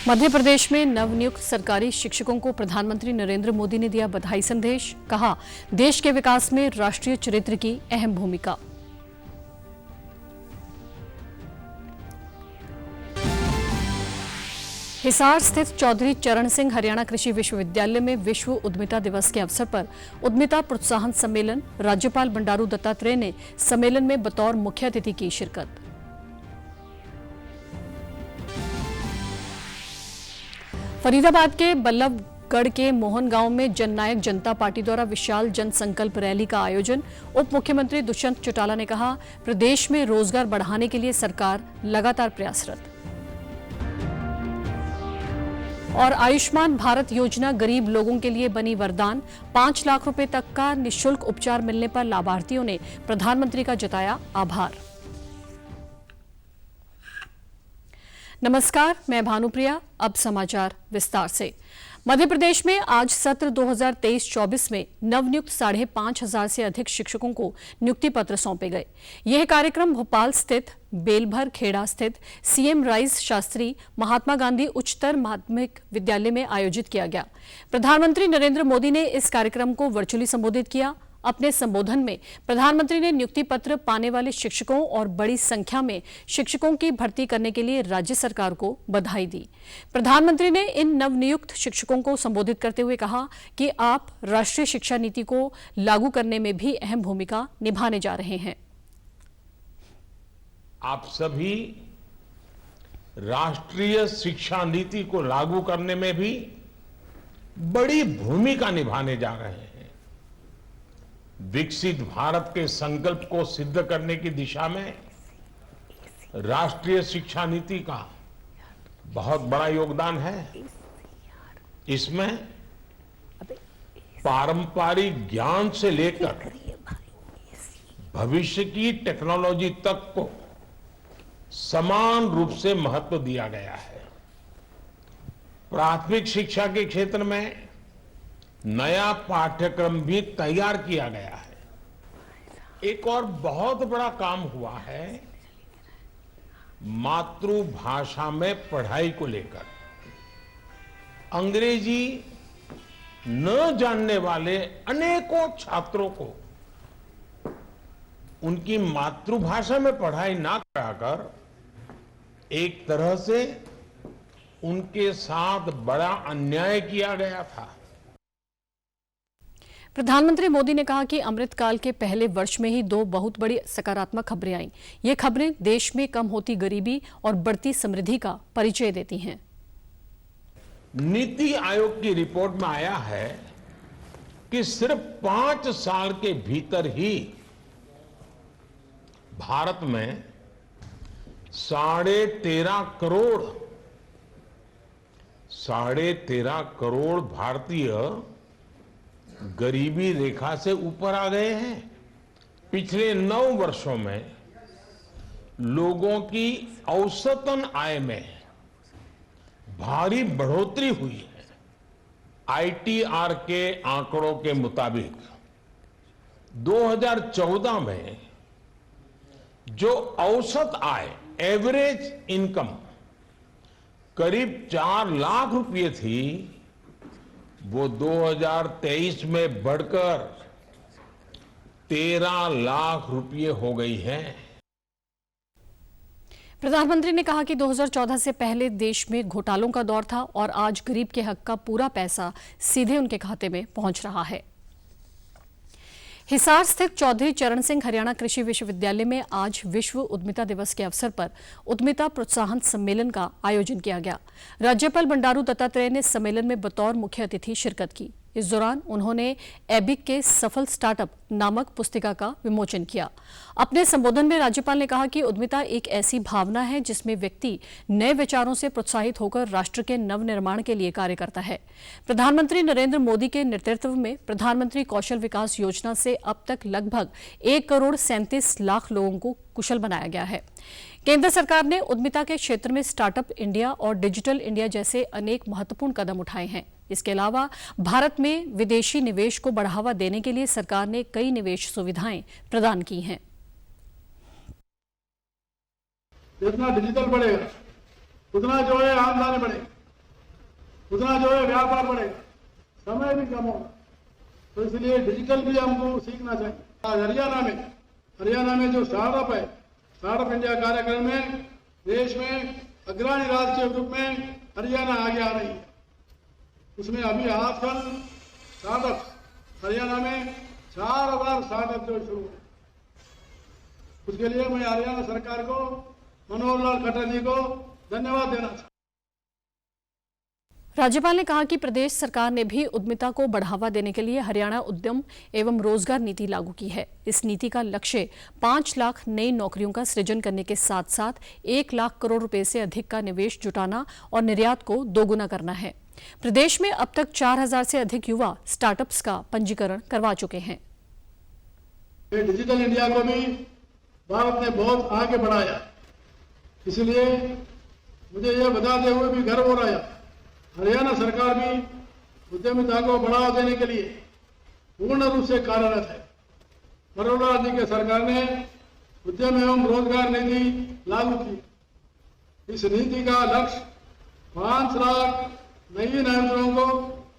मध्य प्रदेश में नवनियुक्त सरकारी शिक्षकों को प्रधानमंत्री नरेंद्र मोदी ने दिया बधाई संदेश। कहा, देश के विकास में राष्ट्रीय चरित्र की अहम भूमिका। हिसार स्थित चौधरी चरण सिंह हरियाणा कृषि विश्वविद्यालय में विश्व उद्यमिता दिवस के अवसर पर उद्यमिता प्रोत्साहन सम्मेलन, राज्यपाल बंडारू दत्तात्रेय ने सम्मेलन में बतौर मुख्य अतिथि की शिरकत। फरीदाबाद के बल्लभगढ़ के मोहन गांव में जननायक जनता पार्टी द्वारा विशाल जनसंकल्प रैली का आयोजन। उप मुख्यमंत्री दुष्यंत चौटाला ने कहा, प्रदेश में रोजगार बढ़ाने के लिए सरकार लगातार प्रयासरत। और आयुष्मान भारत योजना गरीब लोगों के लिए बनी वरदान। 5 लाख रुपए तक का निःशुल्क उपचार मिलने पर लाभार्थियों ने प्रधानमंत्री का जताया आभार। नमस्कार, मैं भानुप्रिया। अब समाचार विस्तार से। मध्य प्रदेश में आज सत्र 2023-24 में नवनियुक्त 5,500 से अधिक शिक्षकों को नियुक्ति पत्र सौंपे गए। यह कार्यक्रम भोपाल स्थित बेलभर खेड़ा स्थित सीएम राइस शास्त्री महात्मा गांधी उच्चतर माध्यमिक विद्यालय में आयोजित किया गया। प्रधानमंत्री नरेंद्र मोदी ने इस कार्यक्रम को वर्चुअली संबोधित किया। अपने संबोधन में प्रधानमंत्री ने नियुक्ति पत्र पाने वाले शिक्षकों और बड़ी संख्या में शिक्षकों की भर्ती करने के लिए राज्य सरकार को बधाई दी। प्रधानमंत्री ने इन नवनियुक्त शिक्षकों को संबोधित करते हुए कहा कि आप राष्ट्रीय शिक्षा नीति को लागू करने में भी अहम भूमिका निभाने जा रहे हैं। आप सभी राष्ट्रीय शिक्षा नीति को लागू करने में भी बड़ी भूमिका निभाने जा रहे हैं। विकसित भारत के संकल्प को सिद्ध करने की दिशा में राष्ट्रीय शिक्षा नीति का बहुत बड़ा योगदान है। इसमें पारंपरिक ज्ञान से लेकर भविष्य की टेक्नोलॉजी तक को समान रूप से महत्व दिया गया है। प्राथमिक शिक्षा के क्षेत्र में नया पाठ्यक्रम भी तैयार किया गया है। एक और बहुत बड़ा काम हुआ है मातृभाषा में पढ़ाई को लेकर। अंग्रेजी न जानने वाले अनेकों छात्रों को उनकी मातृभाषा में पढ़ाई ना कराकर एक तरह से उनके साथ बड़ा अन्याय किया गया था। प्रधानमंत्री मोदी ने कहा कि अमृतकाल के पहले वर्ष में ही 2 बहुत बड़ी सकारात्मक खबरें आईं। ये खबरें देश में कम होती गरीबी और बढ़ती समृद्धि का परिचय देती हैं। नीति आयोग की रिपोर्ट में आया है कि सिर्फ 5 साल के भीतर ही भारत में 13.5 करोड़ भारतीय गरीबी रेखा से ऊपर आ गए हैं। पिछले 9 वर्षों में लोगों की औसतन आय में भारी बढ़ोतरी हुई है। आईटीआर के आंकड़ों के मुताबिक 2014 में जो औसत आय एवरेज इनकम करीब 4 लाख रुपए थी, वो 2023 में बढ़कर 13 लाख रुपए हो गई है। प्रधानमंत्री ने कहा कि 2014 से पहले देश में घोटालों का दौर था और आज गरीब के हक का पूरा पैसा सीधे उनके खाते में पहुंच रहा है। हिसार स्थित चौधरी चरण सिंह हरियाणा कृषि विश्वविद्यालय में आज विश्व उद्यमिता दिवस के अवसर पर उद्यमिता प्रोत्साहन सम्मेलन का आयोजन किया गया। राज्यपाल बंडारू दत्तात्रेय ने सम्मेलन में बतौर मुख्य अतिथि शिरकत की। इस दौरान उन्होंने एबिक के सफल स्टार्टअप नामक पुस्तिका का विमोचन किया। अपने संबोधन में राज्यपाल ने कहा कि उद्यमिता एक ऐसी भावना है जिसमें व्यक्ति नए विचारों से प्रोत्साहित होकर राष्ट्र के नवनिर्माण के लिए कार्य करता है। प्रधानमंत्री नरेंद्र मोदी के नेतृत्व में प्रधानमंत्री कौशल विकास योजना से अब तक लगभग 1,37 करोड़ लोगों को कुशल बनाया गया है। केंद्र सरकार ने उद्यमिता के क्षेत्र में स्टार्टअप इंडिया और डिजिटल इंडिया जैसे अनेक महत्वपूर्ण कदम उठाए हैं। इसके अलावा भारत में विदेशी निवेश को बढ़ावा देने के लिए सरकार ने कई निवेश सुविधाएं प्रदान की हैं। जितना डिजिटल बढ़ेगा उतना जो है आमदनी बढ़ेगी। उतना जो है व्यापार बढ़ेगा, समय भी कम होगा। तो इसलिए डिजिटल भी हमको सीखना चाहिए। आज हरियाणा में जो स्टार्टअप है, स्टार्टअप इंडिया कार्यक्रम में देश में अग्रणी राज्य के रूप में हरियाणा आगे आ रही है। उसमें अभी आजकल स्टार्टअप हरियाणा में 4000 स्टार्टअप जो शुरू है। उसके लिए मैं हरियाणा सरकार को, मनोहर लाल खट्टर जी को धन्यवाद देना चाहता हूं। राज्यपाल ने कहा कि प्रदेश सरकार ने भी उद्यमिता को बढ़ावा देने के लिए हरियाणा उद्यम एवं रोजगार नीति लागू की है। इस नीति का लक्ष्य 5 लाख नई नौकरियों का सृजन करने के साथ साथ 1 लाख करोड़ रुपए से अधिक का निवेश जुटाना और निर्यात को दोगुना करना है। प्रदेश में अब तक 4000 से अधिक युवा स्टार्टअप्स का पंजीकरण करवा चुके हैं। डिजिटल इंडिया को भी भारत ने बहुत आगे बढ़ाया, इसलिए मुझे यह बताते हुए भी गर्व हो रहा है, हरियाणा सरकार भी उद्यमिता को बढ़ावा देने के लिए पूर्ण रूप से कार्यरत है। मनोहर लाल जी के सरकार ने उद्यम एवं रोजगार नीति लागू की। इस नीति का लक्ष्य 5 लाख नई नौकरियों को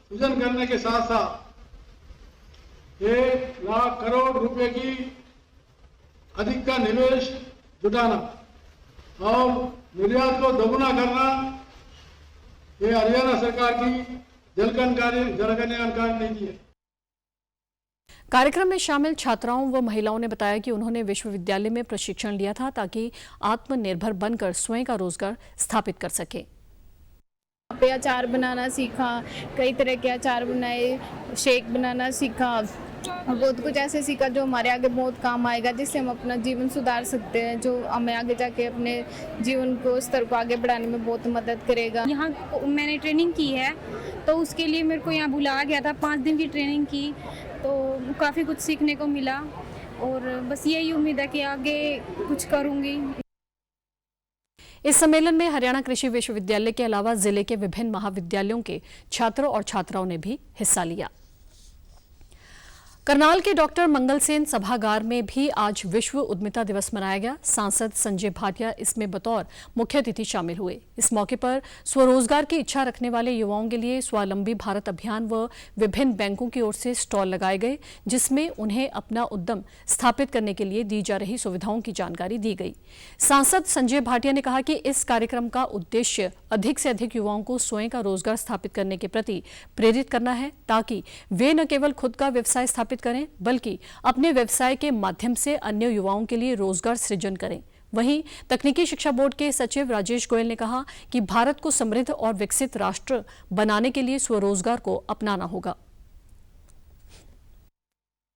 सृजन करने के साथ साथ 1 लाख करोड़ रुपए की अधिक का निवेश जुटाना और निर्यात को दोगुना करना, ये हरियाणा सरकार की जनकल्याणकारी नीति है। कार्यक्रम में शामिल छात्राओं व महिलाओं ने बताया कि उन्होंने विश्वविद्यालय में प्रशिक्षण लिया था ताकि आत्मनिर्भर बनकर स्वयं का रोजगार स्थापित कर सके। पे अचार बनाना सीखा, कई तरह के अचार बनाए, शेक बनाना सीखा, बहुत कुछ ऐसे सीखा जो हमारे आगे बहुत काम आएगा, जिससे हम अपना जीवन सुधार सकते हैं, जो हमें आगे जाके अपने जीवन को स्तर को आगे बढ़ाने में बहुत मदद करेगा। यहाँ मैंने ट्रेनिंग की है, तो उसके लिए मेरे को यहाँ बुलाया गया था। 5 दिन की ट्रेनिंग की, तो काफ़ी कुछ सीखने को मिला और बस यही उम्मीद है कि आगे कुछ करूँगी। इस सम्मेलन में हरियाणा कृषि विश्वविद्यालय के अलावा जिले के विभिन्न महाविद्यालयों के छात्रों और छात्राओं ने भी हिस्सा लिया। करनाल के डॉक्टर मंगलसेन सभागार में भी आज विश्व उद्यमिता दिवस मनाया गया। सांसद संजय भाटिया इसमें बतौर मुख्य अतिथि शामिल हुए। इस मौके पर स्वरोजगार की इच्छा रखने वाले युवाओं के लिए स्वावलंबी भारत अभियान व विभिन्न बैंकों की ओर से स्टॉल लगाए गए, जिसमें उन्हें अपना उद्यम स्थापित करने के लिए दी जा रही सुविधाओं की जानकारी दी गई। सांसद संजय भाटिया ने कहा कि इस कार्यक्रम का उद्देश्य अधिक से अधिक युवाओं को स्वयं का रोजगार स्थापित करने के प्रति प्रेरित करना है, ताकि वे न केवल खुद का व्यवसाय स्थापित करें बल्कि अपने व्यवसाय के माध्यम से अन्य युवाओं के लिए रोजगार सृजन करें। वहीं तकनीकी शिक्षा बोर्ड के सचिव राजेश गोयल ने कहा कि भारत को समृद्ध और विकसित राष्ट्र बनाने के लिए स्वरोजगार को अपनाना होगा।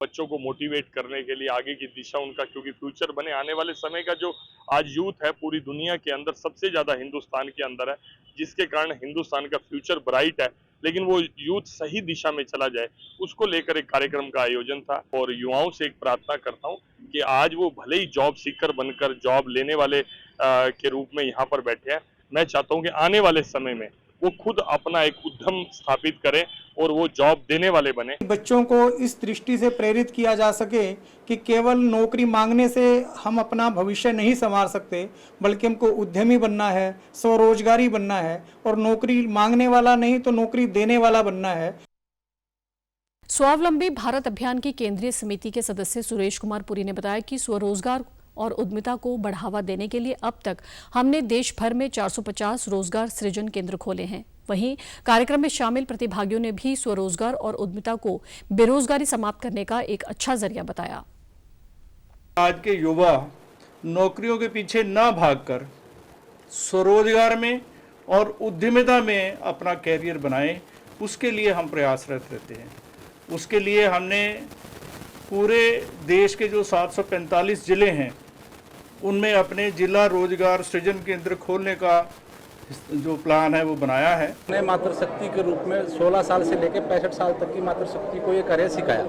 बच्चों को मोटिवेट करने के लिए आगे की दिशा उनका, क्योंकि फ्यूचर बने आने वाले समय का जो आज यूथ है पूरी दुनिया के अंदर सबसे ज्यादा हिंदुस्तान के अंदर है, जिसके कारण हिंदुस्तान का फ्यूचर ब्राइट है, लेकिन वो यूथ सही दिशा में चला जाए, उसको लेकर एक कार्यक्रम का आयोजन था। और युवाओं से एक प्रार्थना करता हूं कि आज वो भले ही जॉब सीकर बनकर जॉब लेने वाले के रूप में यहाँ पर बैठे हैं, मैं चाहता हूं कि आने वाले समय में वो खुद अपना एक उद्यम स्थापित करें और वो जॉब देने वाले बने। बच्चों को इस दृष्टि से प्रेरित किया जा सके कि केवल नौकरी मांगने से हम अपना भविष्य नहीं संवार सकते, बल्कि हमको उद्यमी बनना है, स्वरोजगारी बनना है और नौकरी मांगने वाला नहीं तो नौकरी देने वाला बनना है। स्वावलंबी भारत अभियान की केंद्रीय समिति के सदस्य सुरेश कुमार पुरी ने बताया कि स्वरोजगार और उद्यमिता को बढ़ावा देने के लिए अब तक हमने देश भर में 450 रोजगार सृजन केंद्र खोले हैं। वहीं कार्यक्रम में शामिल प्रतिभागियों ने भी स्वरोजगार और उद्यमिता को बेरोजगारी समाप्त करने का एक अच्छा जरिया बताया। आज के युवा नौकरियों के पीछे न भागकर स्वरोजगार में और उद्यमिता में अपना कैरियर बनाएं, उसके लिए हम प्रयासरत रहते हैं। उसके लिए हमने पूरे देश के जो 745 जिले हैं उनमें अपने जिला रोजगार सृजन केंद्र खोलने का जो प्लान है वो बनाया है। हमने मातृशक्ति के रूप में 16 साल से लेकर 65 साल तक की मातृशक्ति को ये कार्य सिखाया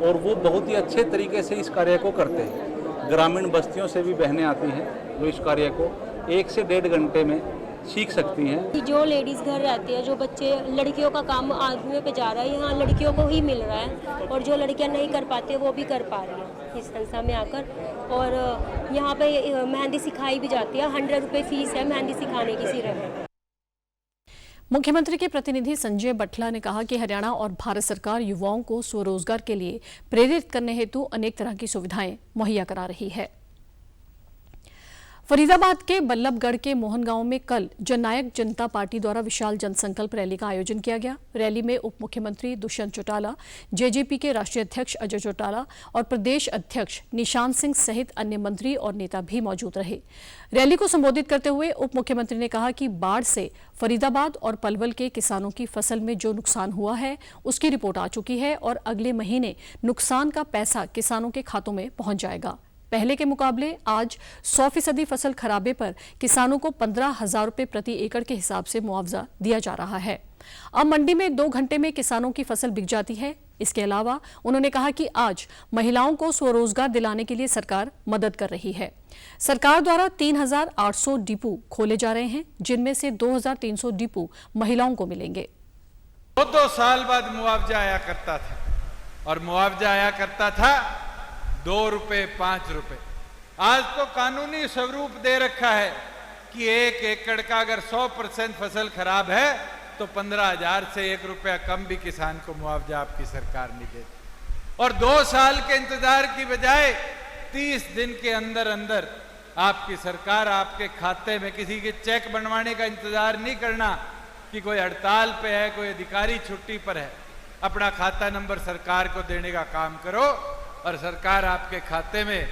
और वो बहुत ही अच्छे तरीके से इस कार्य को करते हैं। ग्रामीण बस्तियों से भी बहनें आती हैं जो इस कार्य को 1 से 1.5 घंटे में सीख सकती हैं। जो लेडीज़ घर रहती है, जो बच्चे, लड़कियों का काम आदमियों पे जा रहा है, यहाँ लड़कियों को ही मिल रहा है और जो लड़कियाँ नहीं कर पाती वो भी कर पा रही हैं इस संस्था में आकर। और यहाँ पे मेहंदी सिखाई भी जाती है, 100 रुपये फीस है मेहंदी सिखाने की सिर्फ। मुख्यमंत्री के प्रतिनिधि संजय बठला ने कहा कि हरियाणा और भारत सरकार युवाओं को स्वरोजगार के लिए प्रेरित करने हेतु अनेक तरह की सुविधाएं मुहैया करा रही है। फरीदाबाद के बल्लभगढ़ के मोहन गांव में कल जननायक जनता पार्टी द्वारा विशाल जनसंकल्प रैली का आयोजन किया गया। रैली में उप मुख्यमंत्री दुष्यंत चौटाला, जेजेपी के राष्ट्रीय अध्यक्ष अजय चौटाला और प्रदेश अध्यक्ष निशांत सिंह सहित अन्य मंत्री और नेता भी मौजूद रहे। रैली को संबोधित करते हुए उप मुख्यमंत्री ने कहा कि बाढ़ से फरीदाबाद और पलवल के किसानों की फसल में जो नुकसान हुआ है उसकी रिपोर्ट आ चुकी है और अगले महीने नुकसान का पैसा किसानों के खातों में पहुंच जाएगा। पहले के मुकाबले आज 100% फसल खराबे पर किसानों को 15,000 रुपये प्रति एकड़ के हिसाब से मुआवजा दिया जा रहा है। अब मंडी में 2 घंटे में किसानों की फसल बिक जाती है। इसके अलावा उन्होंने कहा कि आज महिलाओं को स्वरोजगार दिलाने के लिए सरकार मदद कर रही है। सरकार द्वारा 3,800 डिपो खोले जा रहे हैं, जिनमें से 2,300 डिपो महिलाओं को मिलेंगे। 2 साल बाद मुआवजा आया करता था और मुआवजा आया करता था 2 रुपए 5 रुपए। आज तो कानूनी स्वरूप दे रखा है कि 1 एकड़ का अगर 100% फसल खराब है तो 15,000 से 1 रुपया कम भी किसान को मुआवजा आपकी सरकार नहीं देती। और 2 साल के इंतजार की बजाय 30 दिन के अंदर अंदर आपकी सरकार आपके खाते में, किसी के चेक बनवाने का इंतजार नहीं करना कि कोई हड़ताल पे है, कोई अधिकारी छुट्टी पर है, अपना खाता नंबर सरकार को देने का काम करो और सरकार आपके खाते में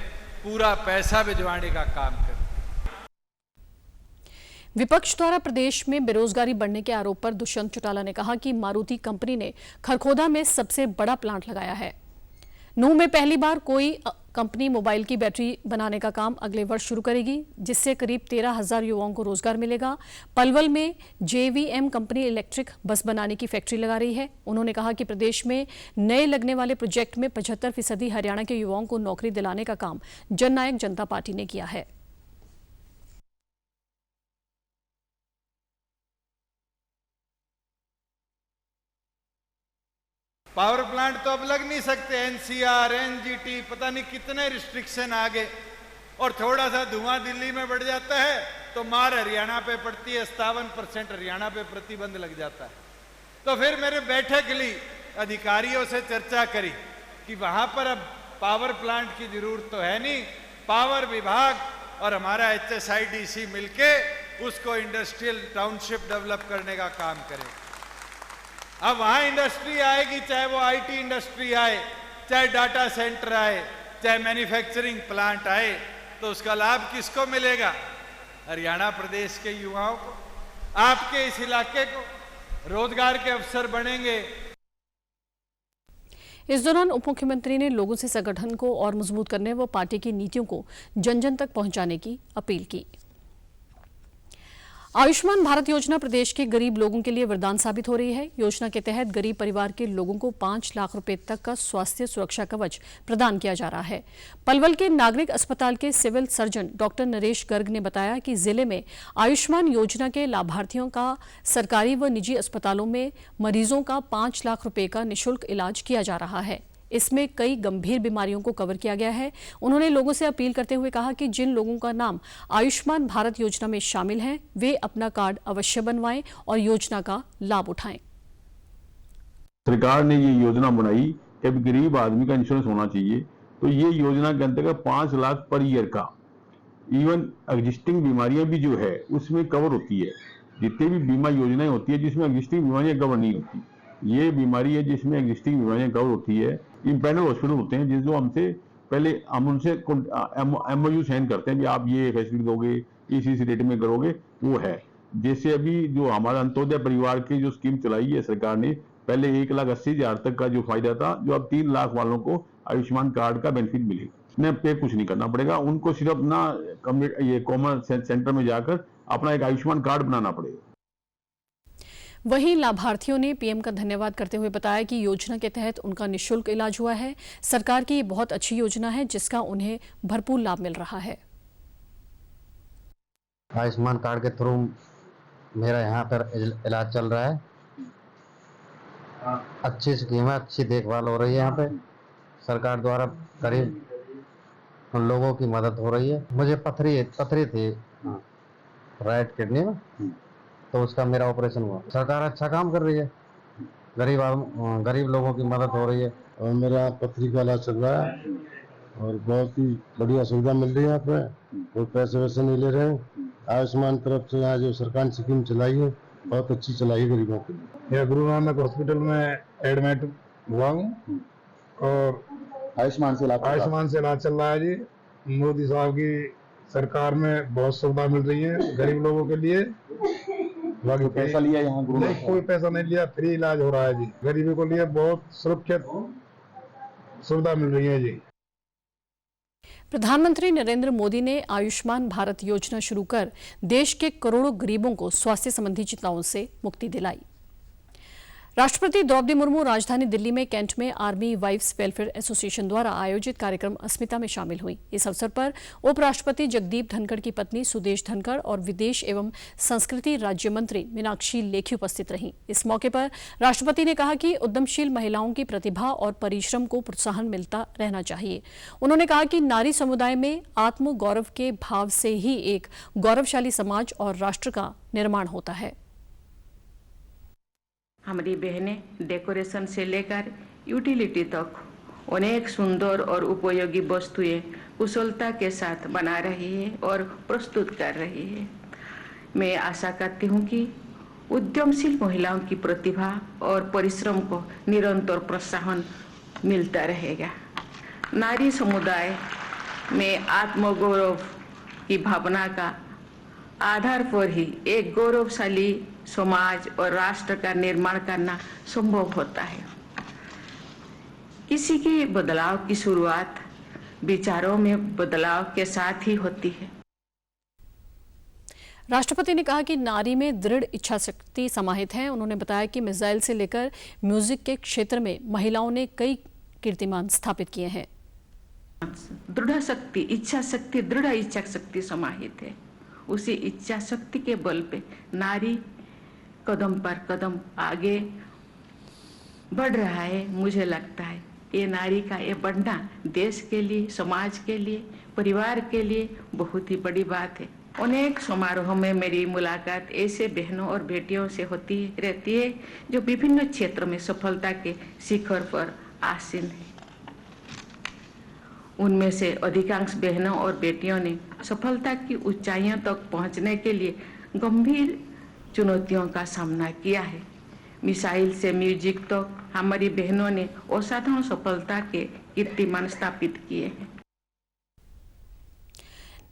पूरा पैसा भिजवाने का काम करे। विपक्ष द्वारा प्रदेश में बेरोजगारी बढ़ने के आरोप पर दुष्यंत चौटाला ने कहा कि मारुति कंपनी ने खरखोदा में सबसे बड़ा प्लांट लगाया है। नूंह में पहली बार कोई कंपनी मोबाइल की बैटरी बनाने का काम अगले वर्ष शुरू करेगी, जिससे करीब 13,000 युवाओं को रोजगार मिलेगा। पलवल में JVM कंपनी इलेक्ट्रिक बस बनाने की फैक्ट्री लगा रही है। उन्होंने कहा कि प्रदेश में नए लगने वाले प्रोजेक्ट में 75% हरियाणा के युवाओं को नौकरी दिलाने का काम जननायक जनता पार्टी ने किया है। पावर प्लांट तो अब लग नहीं सकते, NCR, NGT, पता नहीं कितने रिस्ट्रिक्शन आ गए। और थोड़ा सा धुआं दिल्ली में बढ़ जाता है तो मार हरियाणा पे पड़ती है, 57% हरियाणा पे प्रतिबंध लग जाता है। तो फिर मेरे बैठक ली अधिकारियों से चर्चा करी कि वहां पर अब पावर प्लांट की जरूरत तो है नहीं, पावर विभाग और हमारा HSIDC मिलके उसको इंडस्ट्रियल टाउनशिप डेवलप करने का काम करे। अब वहां इंडस्ट्री आएगी, चाहे वो IT इंडस्ट्री आए, चाहे डाटा सेंटर आए, चाहे मैन्युफैक्चरिंग प्लांट आए, तो उसका लाभ किसको मिलेगा? हरियाणा प्रदेश के युवाओं को, आपके इस इलाके को रोजगार के अवसर बनेंगे। इस दौरान उप मुख्यमंत्री ने लोगों से संगठन को और मजबूत करने व पार्टी की नीतियों को जन जन तक पहुंचाने की अपील की। आयुष्मान भारत योजना प्रदेश के गरीब लोगों के लिए वरदान साबित हो रही है। योजना के तहत गरीब परिवार के लोगों को 5 लाख रुपए तक का स्वास्थ्य सुरक्षा कवच प्रदान किया जा रहा है। पलवल के नागरिक अस्पताल के civil surgeon doctor Naresh Garg ने बताया कि जिले में आयुष्मान योजना के लाभार्थियों का सरकारी व निजी अस्पतालों में मरीजों का 5 लाख रुपए का निःशुल्क इलाज किया जा रहा है। इसमें कई गंभीर बीमारियों को कवर किया गया है। उन्होंने लोगों से अपील करते हुए कहा कि जिन लोगों का नाम आयुष्मान भारत योजना में शामिल हैं, वे अपना कार्ड अवश्य बनवाएं और योजना का लाभ उठाएं। सरकार ने ये योजना बनाई कि अब गरीब आदमी का इंश्योरेंस होना चाहिए, तो ये योजना के अंतर्गत 5 लाख पर ईयर का, इवन एग्जिस्टिंग बीमारियां भी जो है उसमें कवर होती है। जितनी भी बीमा योजनाएं होती है जिसमें एग्जिस्टिंग बीमारियां कवर नहीं होती, ये बीमारी है जिसमें एग्जिस्टिंग बीमारियां कवर होती है। इंपैनल हॉस्पिटल होते हैं जिसको हम उनसे MOU साइन करते हैं कि आप ये फैसिलिटी दोगे, इस रेट में करोगे, वो है। जैसे अभी जो हमारा अंत्योदय परिवार की जो स्कीम चलाई है सरकार ने, पहले 1,80,000 तक का जो फायदा था, जो अब 3 लाख वालों को आयुष्मान कार्ड का बेनिफिट मिलेगा। उन्हें पे कुछ नहीं करना पड़ेगा, उनको सिर्फ ना ये कॉमन सेंटर में जाकर अपना एक आयुष्मान कार्ड बनाना पड़ेगा। वहीं लाभार्थियों ने पीएम का धन्यवाद करते हुए बताया कि योजना के तहत उनका निःशुल्क इलाज हुआ है। सरकार की ये बहुत अच्छी योजना है जिसका उन्हें भरपूर लाभ मिल रहा है। आयुष्मान कार्ड के थ्रू मेरा यहाँ पर इलाज चल रहा है। अच्छी स्कीम है, अच्छी देखभाल हो रही है। यहाँ पे सरकार द्वारा करीब उन लोगों की मदद हो रही है। मुझे पथरी थी राइट किडनी में, तो उसका मेरा ऑपरेशन हुआ। सरकार अच्छा काम कर रही है, गरीब लोगों की मदद हो रही है। और मेरा पथरी का इलाज चल रहा है और बहुत ही बढ़िया सुविधा मिल रही है यहाँ पे, कोई पैसे वैसे नहीं ले रहे हैं। आयुष्मान तरफ से यहाँ जो सरकार ने स्कीम चलाई है बहुत अच्छी चलाई है गरीबों के लिए। यह गुरु नानक हॉस्पिटल में एडमिट हुआ हूँ और आयुष्मान से इलाज चल रहा है जी। मोदी साहब की सरकार में बहुत सुविधा मिल रही है गरीब लोगों के लिए। बाकी पैसा लिया यहाँ गुरु ने? कोई पैसा नहीं लिया, फ्री इलाज हो रहा है जी। गरीबी को लिए बहुत सुरक्षित सुविधा मिल रही है जी। प्रधानमंत्री नरेंद्र मोदी ने आयुष्मान भारत योजना शुरू कर देश के करोड़ों गरीबों को स्वास्थ्य संबंधी चिंताओं से मुक्ति दिलाई। राष्ट्रपति द्रौपदी मुर्मू राजधानी दिल्ली में कैंट में आर्मी वाइफ्स वेलफेयर एसोसिएशन द्वारा आयोजित कार्यक्रम अस्मिता में शामिल हुई। इस अवसर पर उपराष्ट्रपति जगदीप धनखड़ की पत्नी सुदेश धनखड़ और विदेश एवं संस्कृति राज्य मंत्री मीनाक्षी लेखी उपस्थित रहीं। इस मौके पर राष्ट्रपति ने कहा कि उद्यमशील महिलाओं की प्रतिभा और परिश्रम को प्रोत्साहन मिलता रहना चाहिए। उन्होंने कहा कि नारी समुदाय में आत्म गौरव के भाव से ही एक गौरवशाली समाज और राष्ट्र का निर्माण होता है। हमारी बहनें डेकोरेशन से लेकर यूटिलिटी तक अनेक सुंदर और उपयोगी वस्तुएं कुशलता के साथ बना रही है और प्रस्तुत कर रही है। मैं आशा करती हूं कि उद्यमशील महिलाओं की प्रतिभा और परिश्रम को निरंतर प्रोत्साहन मिलता रहेगा। नारी समुदाय में आत्मगौरव की भावना का आधार पर ही एक गौरवशाली समाज और राष्ट्र का निर्माण करना संभव होता है। किसी के बदलाव की शुरुआत विचारों में बदलाव के साथ ही होती है। राष्ट्रपति ने कहा कि नारी में दृढ़ इच्छा शक्ति समाहित है। उन्होंने बताया कि मिसाइल से लेकर म्यूजिक के क्षेत्र में महिलाओं ने कई कीर्तिमान स्थापित किए हैं। दृढ़ इच्छा शक्ति समाहित है। उसी इच्छा शक्ति के बल पे नारी कदम पर कदम आगे बढ़ रहा है। मुझे लगता है ये नारी का ये बढ़ना देश के लिए, समाज के लिए, परिवार के लिए बहुत ही बड़ी बात है। अनेक समारोहों में मेरी मुलाकात ऐसे बहनों और बेटियों से होती रहती है जो विभिन्न क्षेत्रों में सफलता के शिखर पर आसीन है। उनमें से अधिकांश बहनों और बेटियों ने सफलता की ऊंचाइयों तक पहुंचने के लिए गंभीर चुनौतियों का सामना किया है। मिसाइल से म्यूजिक तक हमारी बहनों ने असाधारण सफलता के कीर्तिमान स्थापित किए हैं।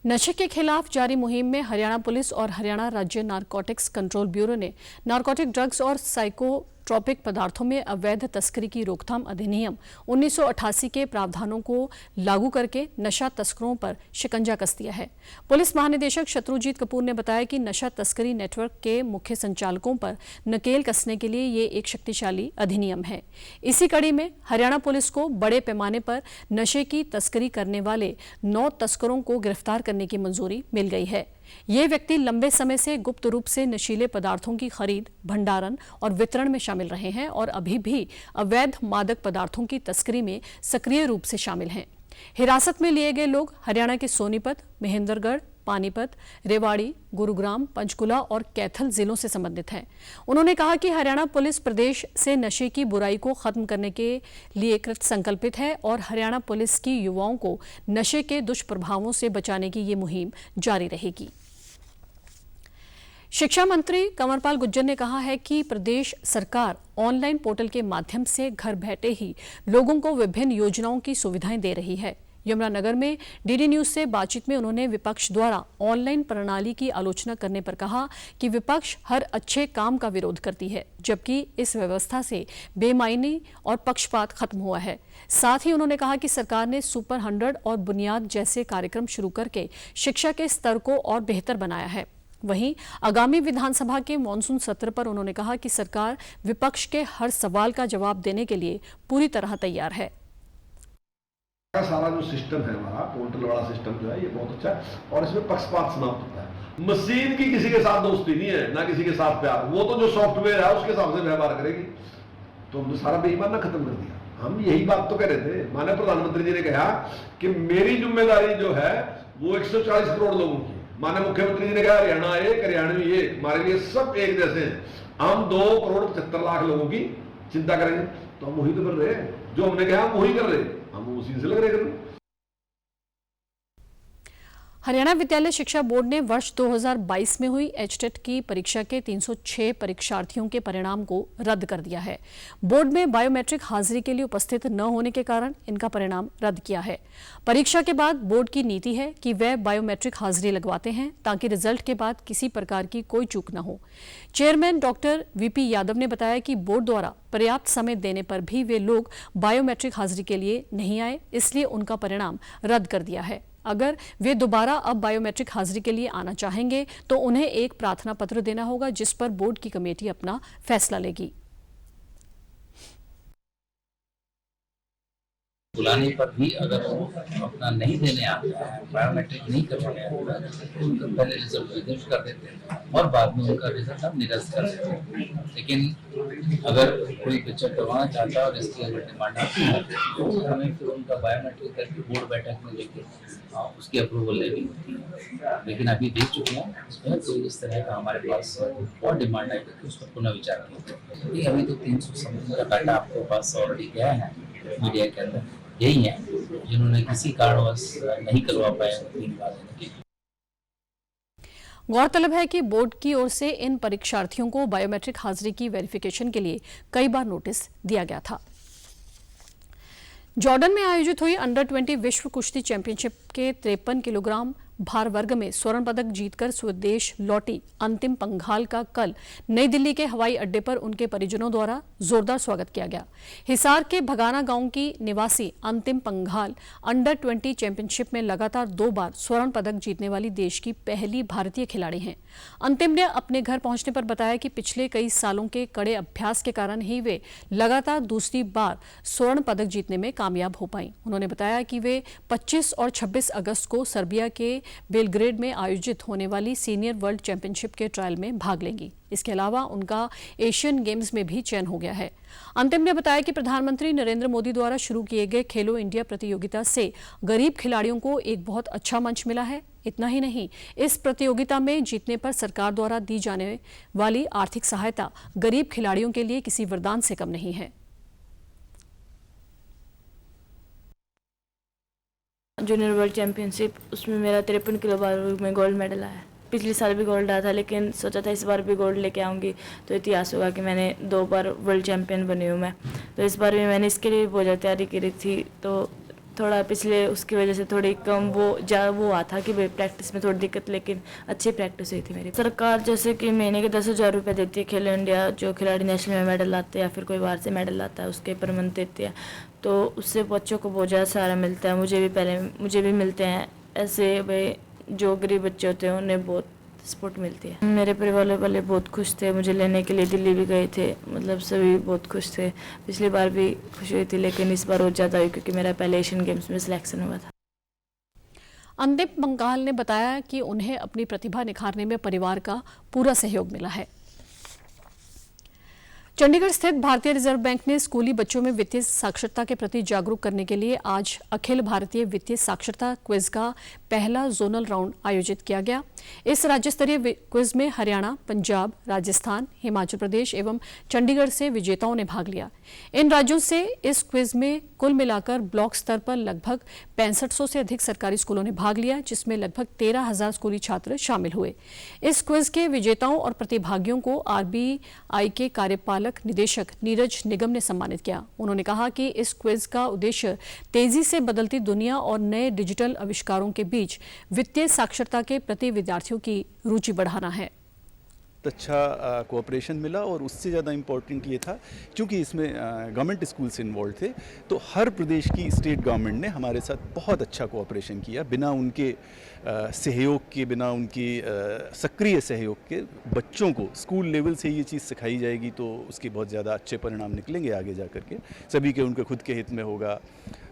नशे के खिलाफ जारी मुहिम में हरियाणा पुलिस और हरियाणा राज्य नारकोटिक्स कंट्रोल ब्यूरो ने नारकोटिक ड्रग्स और साइकोट्रोपिक पदार्थों में अवैध तस्करी की रोकथाम अधिनियम 1988 के प्रावधानों को लागू करके नशा तस्करों पर शिकंजा कस दिया है। पुलिस महानिदेशक शत्रुजीत कपूर ने बताया कि नशा तस्करी नेटवर्क के मुख्य संचालकों पर नकेल कसने के लिए ये एक शक्तिशाली अधिनियम है। इसी कड़ी में हरियाणा पुलिस को बड़े पैमाने पर नशे की तस्करी करने वाले 9 तस्करों को गिरफ्तार करने की मंजूरी मिल गई है। ये व्यक्ति लंबे समय से गुप्त रूप से नशीले पदार्थों की खरीद, भंडारण और वितरण में शामिल रहे हैं और अभी भी अवैध मादक पदार्थों की तस्करी में सक्रिय रूप से शामिल हैं। हिरासत में लिए गए लोग हरियाणा के सोनीपत, महेंद्रगढ़, पानीपत, रेवाड़ी, गुरुग्राम, पंचकुला और कैथल जिलों से संबंधित हैं। उन्होंने कहा कि हरियाणा पुलिस प्रदेश से नशे की बुराई को खत्म करने के लिए कृत संकल्पित है और हरियाणा पुलिस की युवाओं को नशे के दुष्प्रभावों से बचाने की ये मुहिम जारी रहेगी। शिक्षा मंत्री कंवरपाल गुर्जर ने कहा है कि प्रदेश सरकार ऑनलाइन पोर्टल के माध्यम से घर बैठे ही लोगों को विभिन्न योजनाओं की सुविधाएं दे रही है। यमुनानगर में डीडी न्यूज से बातचीत में उन्होंने विपक्ष द्वारा ऑनलाइन प्रणाली की आलोचना करने पर कहा कि विपक्ष हर अच्छे काम का विरोध करती है, जबकि इस व्यवस्था से बेमायनी और पक्षपात खत्म हुआ है। साथ ही उन्होंने कहा कि सरकार ने सुपर 100 और बुनियाद जैसे कार्यक्रम शुरू करके शिक्षा के स्तर को और बेहतर बनाया है। वहीं आगामी विधानसभा के मॉनसून सत्र पर उन्होंने कहा कि सरकार विपक्ष के हर सवाल का जवाब देने के लिए पूरी तरह तैयार है। सारा जो सिस्टम है हमारा पोर्टल वाला सिस्टम जो है ये बहुत अच्छा है और इसमें पक्षपात समाप्त होता है। मशीन की किसी के साथ दोस्ती नहीं है, ना किसी के साथ प्यार। वो तो जो सॉफ्टवेयर है उसके हिसाब से व्यवहार करेगी। तो हमने सारा बेईमाना खत्म कर दिया। हम यही बात तो कह रहे थे। माननीय प्रधानमंत्री जी ने कहा कि मेरी जिम्मेदारी जो है वो 140 करोड़ लोगों की, माननीय मुख्यमंत्री जी ने कहा हरियाणा एक, हरियाणवी एक, हमारे लिए सब एक जैसे हैं। हम 2,75,00,000 लोगों की चिंता करेंगे, तो हम वही तो कर रहे हैं, जो हमने कहा हम वही कर रहे हैं, हम उसी से लग रहे हैं। हरियाणा विद्यालय शिक्षा बोर्ड ने वर्ष 2022 में हुई एचटेट की परीक्षा के 306 परीक्षार्थियों के परिणाम को रद्द कर दिया है। बोर्ड में बायोमेट्रिक हाजिरी के लिए उपस्थित न होने के कारण इनका परिणाम रद्द किया है। परीक्षा के बाद बोर्ड की नीति है कि वह बायोमेट्रिक हाजिरी लगवाते हैं ताकि रिजल्ट के बाद किसी प्रकार की कोई चूक न हो। चेयरमैन डॉक्टर वीपी यादव ने बताया कि बोर्ड द्वारा पर्याप्त समय देने पर भी वे लोग बायोमेट्रिक हाजिरी के लिए नहीं आए, इसलिए उनका परिणाम रद्द कर दिया है। अगर वे दोबारा अब बायोमेट्रिक हाजिरी के लिए आना चाहेंगे तो उन्हें एक प्रार्थना पत्र देना होगा, जिस पर बोर्ड की कमेटी अपना फैसला लेगी। बुलाने पर भी अगर वो अपना नहीं देने आता है, बायोमेट्रिक नहीं करवाने आता है, तो उनका पहले रिजल्ट निर्दिष्ट कर देते हैं और बाद में उनका रिजल्ट हम निरस्त कर देते हैं। लेकिन अगर कोई बच्चा करवाना चाहता है और इसकी अगर डिमांड आती है तो हमें फिर उनका बायोमेट्रिक करके बोर्ड बैठक में लेके उसकी अप्रूवल लेनी होती है। लेकिन अभी देख चुके हैं उसमें कोई इस तरह का हमारे पास और डिमांड आई तो उस पर पुनः विचार किया। अभी तो 300 समथिंग का डाटा आपके पास ऑलरेडी गया है मीडिया के अंदर, यही है जिन्होंने किसी कारणवश नहीं करवा पाए। गौरतलब है कि बोर्ड की ओर से इन परीक्षार्थियों को बायोमेट्रिक हाजिरी की वेरिफिकेशन के लिए कई बार नोटिस दिया गया था। जॉर्डन में आयोजित हुई अंडर 20 विश्व कुश्ती चैंपियनशिप के 53 किलोग्राम भार वर्ग में स्वर्ण पदक जीतकर स्वदेश लौटी अंतिम पंघाल का कल नई दिल्ली के हवाई अड्डे पर उनके परिजनों द्वारा जोरदार स्वागत किया गया। हिसार के भगाना गांव की निवासी अंतिम पंघाल अंडर 20 चैंपियनशिप में लगातार 2 बार स्वर्ण पदक जीतने वाली देश की पहली भारतीय खिलाड़ी हैं। अंतिम ने अपने घर पहुंचने पर बताया कि पिछले कई सालों के कड़े अभ्यास के कारण ही वे लगातार दूसरी बार स्वर्ण पदक जीतने में कामयाब हो पाई। उन्होंने बताया कि वे 25 और 26 अगस्त को सर्बिया के बेलग्रेड में आयोजित होने वाली सीनियर वर्ल्ड चैंपियनशिप के ट्रायल में भाग लेंगी। इसके अलावा उनका एशियन गेम्स में भी चयन हो गया है। अंतिम ने बताया कि प्रधानमंत्री नरेंद्र मोदी द्वारा शुरू किए गए खेलो इंडिया प्रतियोगिता से गरीब खिलाड़ियों को एक बहुत अच्छा मंच मिला है। इतना ही नहीं, इस प्रतियोगिता में जीतने पर सरकार द्वारा दी जाने वाली आर्थिक सहायता गरीब खिलाड़ियों के लिए किसी वरदान से कम नहीं है। जूनियर वर्ल्ड चैंपियनशिप, उसमें मेरा 53 किलो वर्ग में गोल्ड मेडल आया। पिछले साल भी गोल्ड आया था, लेकिन सोचा था इस बार भी गोल्ड लेके आऊँगी तो इतिहास होगा कि मैंने 2 बार वर्ल्ड चैंपियन बनी हूँ मैं। तो इस बार भी मैंने इसके लिए बहुत ज़्यादा तैयारी की थी, तो थोड़ा पिछले उसकी वजह से थोड़ी कम वो आता कि भाई प्रैक्टिस में थोड़ी दिक्कत, लेकिन अच्छी प्रैक्टिस हुई थी मेरी। सरकार जैसे कि महीने के 10,000 रुपये देती है। खेलो इंडिया जो खिलाड़ी नेशनल में मेडल लाते हैं या फिर कोई बाहर से मेडल लाता है उसके पर मंथ देती है, तो उससे बच्चों को बहुत ज़्यादा सहारा मिलता है। मुझे भी मिलते हैं ऐसे भाई जो गरीब बच्चे होते हैं उन्हें बहुत सपोर्ट मिलती है। मेरे परिवार वाले बहुत खुश थे, मुझे लेने के लिए दिल्ली भी गए थे, मतलब सभी बहुत खुश थे। पिछली बार भी खुश हुई थी, लेकिन इस बार और ज़्यादा हुई क्योंकि मेरा पहले एशियन गेम्स में सिलेक्शन हुआ था। अंतिम पंघाल ने बताया कि उन्हें अपनी प्रतिभा निखारने में परिवार का पूरा सहयोग मिला है। चंडीगढ़ स्थित भारतीय रिजर्व बैंक ने स्कूली बच्चों में वित्तीय साक्षरता के प्रति जागरूक करने के लिए आज अखिल भारतीय वित्तीय साक्षरता क्विज का पहला जोनल राउंड आयोजित किया गया। इस राज्य स्तरीय क्विज में हरियाणा, पंजाब, राजस्थान, हिमाचल प्रदेश एवं चंडीगढ़ से विजेताओं ने भाग लिया। इन राज्यों से इस क्विज में कुल मिलाकर ब्लॉक स्तर पर लगभग 6500 से अधिक सरकारी स्कूलों ने भाग लिया, जिसमें लगभग 13,000 स्कूली छात्र शामिल हुए। इस क्विज के विजेताओं और प्रतिभागियों को आरबीआई के कार्यपालक निदेशक नीरज निगम ने सम्मानित किया। उन्होंने कहा कि इस क्विज का उद्देश्य तेजी से बदलती दुनिया और नए डिजिटल आविष्कारों के बीच वित्तीय साक्षरता के प्रति विद्यार्थियों की रुचि बढ़ाना है। अच्छा कोऑपरेशन मिला और उससे ज़्यादा इम्पोर्टेंट ये था क्योंकि इसमें गवर्नमेंट स्कूल से इन्वॉल्व थे, तो हर प्रदेश की स्टेट गवर्नमेंट ने हमारे साथ बहुत अच्छा कोऑपरेशन किया। बिना उनके सहयोग के, बिना उनकी सक्रिय सहयोग के बच्चों को स्कूल लेवल से ये चीज़ सिखाई जाएगी तो उसके बहुत ज़्यादा अच्छे परिणाम निकलेंगे आगे जा कर के। सभी के उनके खुद के हित में होगा,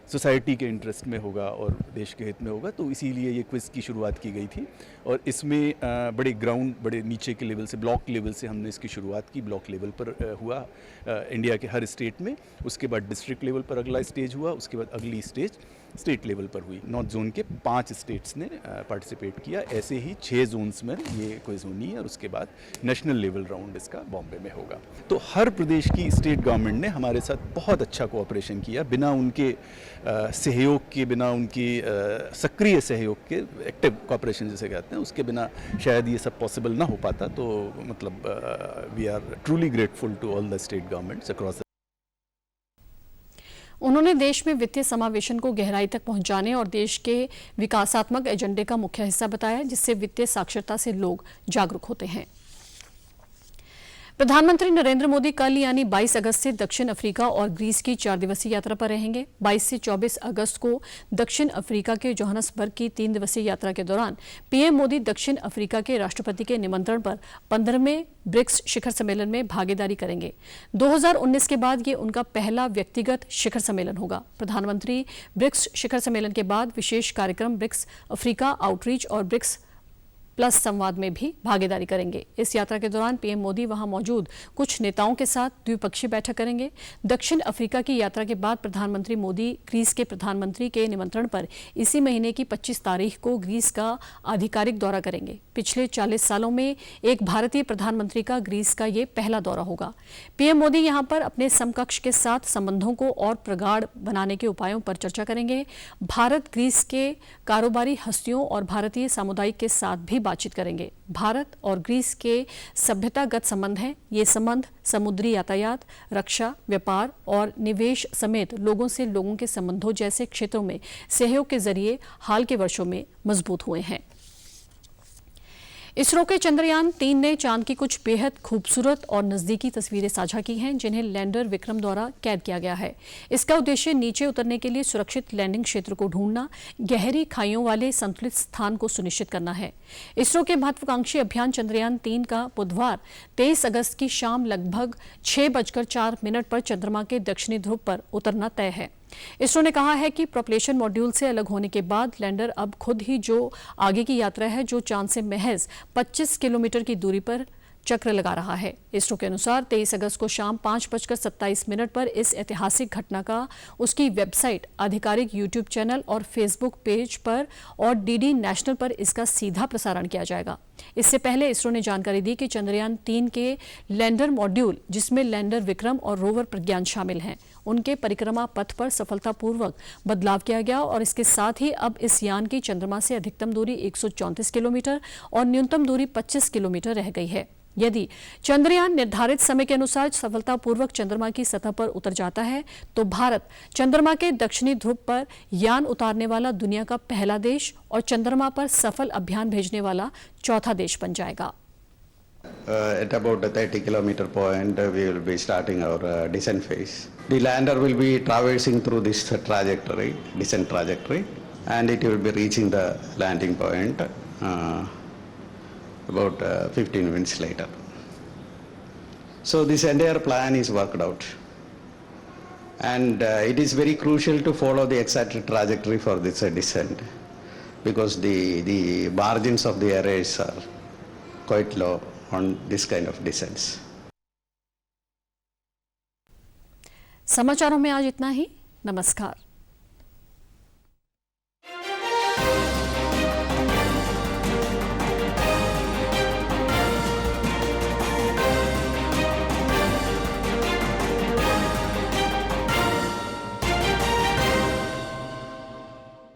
सोसाइटी के इंटरेस्ट में होगा और देश के हित में होगा, तो इसीलिए ये क्विज़ की शुरुआत की गई थी। और इसमें बड़े नीचे के लेवल से, ब्लॉक लेवल से हमने इसकी शुरुआत की। ब्लॉक लेवल पर हुआ इंडिया के हर स्टेट में, उसके बाद डिस्ट्रिक्ट लेवल पर अगला स्टेज हुआ, उसके बाद अगली स्टेज स्टेट लेवल पर हुई। नॉर्थ जोन के 5 स्टेट्स ने पार्टिसिपेट किया। ऐसे ही 6 जोन्स में ये क्विज होनी है और उसके बाद नेशनल लेवल राउंड इसका बॉम्बे में होगा। तो हर प्रदेश की स्टेट गवर्नमेंट ने हमारे साथ बहुत अच्छा कोऑपरेशन किया। बिना उनके सहयोग के, बिना उनकी सक्रिय सहयोग के, एक्टिव कोऑपरेशन जिसे कहते हैं, उसके बिना शायद ये सब पॉसिबल ना हो पाता। तो मतलब we are truly grateful to all the state governments across. उन्होंने देश में वित्तीय समावेशन को गहराई तक पहुंचाने और देश के विकासात्मक एजेंडे का मुख्य हिस्सा बताया, जिससे वित्तीय साक्षरता से लोग जागरूक होते हैं। प्रधानमंत्री नरेंद्र मोदी कल यानी 22 अगस्त से दक्षिण अफ्रीका और ग्रीस की 4 दिवसीय यात्रा पर रहेंगे। 22 से 24 अगस्त को दक्षिण अफ्रीका के जोहान्सबर्ग की 3 दिवसीय यात्रा के दौरान पीएम मोदी दक्षिण अफ्रीका के राष्ट्रपति के निमंत्रण पर 15वें ब्रिक्स शिखर सम्मेलन में भागीदारी करेंगे। 2019 के बाद ये उनका पहला व्यक्तिगत शिखर सम्मेलन होगा। प्रधानमंत्री ब्रिक्स शिखर सम्मेलन के बाद विशेष कार्यक्रम ब्रिक्स अफ्रीका आउटरीच और ब्रिक्स प्लस संवाद में भी भागीदारी करेंगे। इस यात्रा के दौरान पीएम मोदी वहां मौजूद कुछ नेताओं के साथ द्विपक्षीय बैठक करेंगे। दक्षिण अफ्रीका की यात्रा के बाद प्रधानमंत्री मोदी ग्रीस के प्रधानमंत्री के निमंत्रण पर इसी महीने की 25 तारीख को ग्रीस का आधिकारिक दौरा करेंगे। पिछले 40 सालों में एक भारतीय प्रधानमंत्री का ग्रीस का ये पहला दौरा होगा। पीएम मोदी यहां पर अपने समकक्ष के साथ संबंधों को और प्रगाढ़ बनाने के उपायों पर चर्चा करेंगे। भारत ग्रीस के कारोबारी हस्तियों और भारतीय सामुदायिक के साथ भी बातचीत करेंगे। भारत और ग्रीस के सभ्यतागत संबंध हैं। ये संबंध समुद्री यातायात, रक्षा, व्यापार और निवेश समेत लोगों से लोगों के संबंधों जैसे क्षेत्रों में सहयोग के जरिए हाल के वर्षों में मजबूत हुए हैं। इसरो के चंद्रयान 3 ने चांद की कुछ बेहद खूबसूरत और नजदीकी तस्वीरें साझा की हैं, जिन्हें लैंडर विक्रम द्वारा कैद किया गया है। इसका उद्देश्य नीचे उतरने के लिए सुरक्षित लैंडिंग क्षेत्र को ढूंढना, गहरी खाइयों वाले संतुलित स्थान को सुनिश्चित करना है। इसरो के महत्वाकांक्षी अभियान चंद्रयान 3 का बुधवार 23 अगस्त की शाम लगभग 6:04 पर चंद्रमा के दक्षिणी ध्रुव पर उतरना तय है। इसरो ने कहा है कि प्रोपल्शन मॉड्यूल से अलग होने के बाद लैंडर अब खुद ही जो आगे की यात्रा है, जो चांद से महज 25 किलोमीटर की दूरी पर चक्र लगा रहा है। इसरो के अनुसार 23 अगस्त को शाम 5:27 पर इस ऐतिहासिक घटना का उसकी वेबसाइट, आधिकारिक यूट्यूब चैनल और फेसबुक पेज पर और डीडी नेशनल पर इसका सीधा प्रसारण किया जाएगा। इससे पहले इसरो ने जानकारी दी कि चंद्रयान 3 के लैंडर मॉड्यूल, जिसमें लैंडर विक्रम और रोवर प्रज्ञान शामिल हैं, उनके परिक्रमा पथ पर सफलतापूर्वक बदलाव किया गया और इसके साथ ही अब इस यान की चंद्रमा से अधिकतम दूरी 134 किलोमीटर और न्यूनतम दूरी 25 किलोमीटर रह गई है। यदि चंद्रयान निर्धारित समय के अनुसार सफलतापूर्वक चंद्रमा की सतह पर उतर जाता है तो भारत चंद्रमा के दक्षिणी ध्रुव पर यान उतारने वाला दुनिया का पहला देश और चंद्रमा पर सफल अभियान भेजने वाला चौथा देश बन जाएगा। At about the 30 kilometer point, we will be starting our descent phase. The lander will be traversing through this trajectory, descent trajectory, and it will be reaching the landing point about 15 minutes later. So this entire plan is worked out, and it is very crucial to follow the exact trajectory for this descent, because the margins of the errors are quite low on this kind of descents. समाचारों में आज इतना ही। नमस्कार।